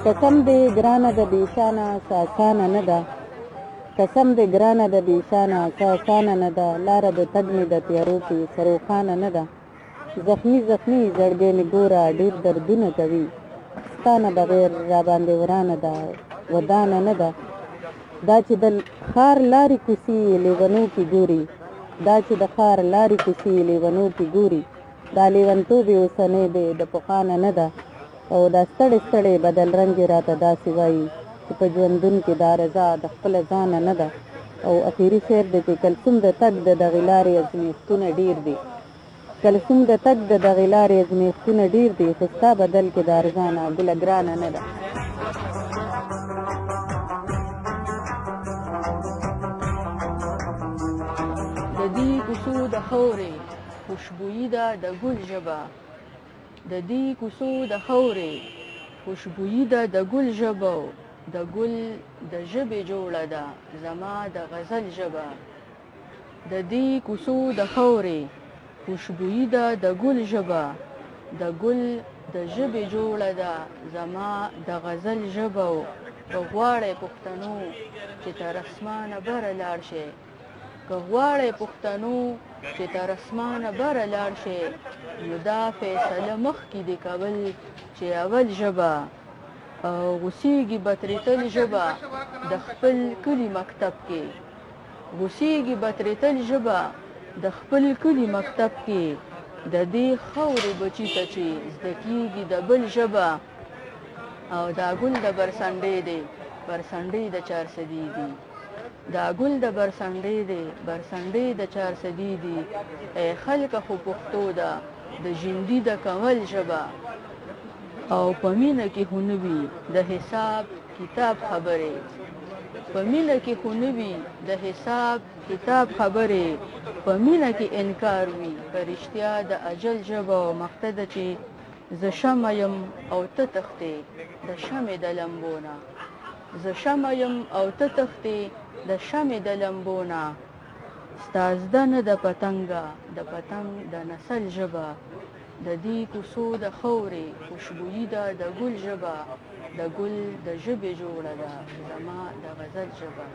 قسم دې ګرانه د بېشانه څه اسانه نه ده قسم دې ګرانه د بېشانه څه اسانه نه ده لاره د تګ مې د تیارو کې څه روښانه نه ده زخمي زخمي زړګی مې ګوره ډېر دردونه کوي ستا نه بغیر راباندې ورانه ده ودانه نه ده دا چې د ښار لارې کوڅې لیونو کې ګوري دا چې د ښار لارې کوڅې لیونو کې ګوري دا لیونتوب یې اوسنی دی د پخوا نه ده او دا ستړی ستړی بدل رنګ یې راته داسې وایي چې په ژوندون کې دا رضا د خپله ځانه نه ده او اخري شعر دی چې کلثوم د تګ د دغې لارې ازمېښتونه ډېر دي کلثوم د تګ د دغې لارې ازمېښتونه ډېر دي خو ستا بدل کې د ارزانه ګله ګرانه نه ده د دې کوڅو د خاورې خوشبويي ده د ګل ژبه د دې کوڅو د خاورې خوشبويي ده د ګل ژبه د ګل د ژبې جوړه ده زما د غزل ژبه د دې کوڅو د خاورې خوشبويي ده د ګل ژبه د ګل د ژبې جوړه ده زما د غزل ژبه که غواړئ پښتنو چې تر اسمانه بره لاړ شئ که غواړئ پښتنو چې تر اسمانه بره لاړ شئ نو دا فیصله مخکې دې کول چې اول ژبه غوسیږي به ترې تل ژبه د خپل کلي مکتب کې غوسیږي به ترې تل ژبه د خپل کلي مکتب کې د دې خاورې بچي ته چې زده کېږي د بل ژبه او دا ګل د برسنډې دی برسنډې د چارسدي دي دا ګل د برسنډې دی برسنډې د چارسدي دي ای خلکه خو پښتو ده د ژوندي د کمل ژبه او په مینه کې خو نه وي د حساب کتاب خبرې په مینه کې خو نه وي د حساب کتاب خبرې په مینه کې انکار وي که رښتیا د اجل ژبه او مقته ده چې زه شمه یم او ته تښتې د شمې د لمبو نه زه شمه یم او ته تښتې د شمې د لمبو نه ستا زده نه د پتنګه د پتنګ د نسل ژبه د دې کوڅو د خاورې خوشبويي ده د ګل ژبه د ګل د ژبې جوړه ده زما د غزل ژبه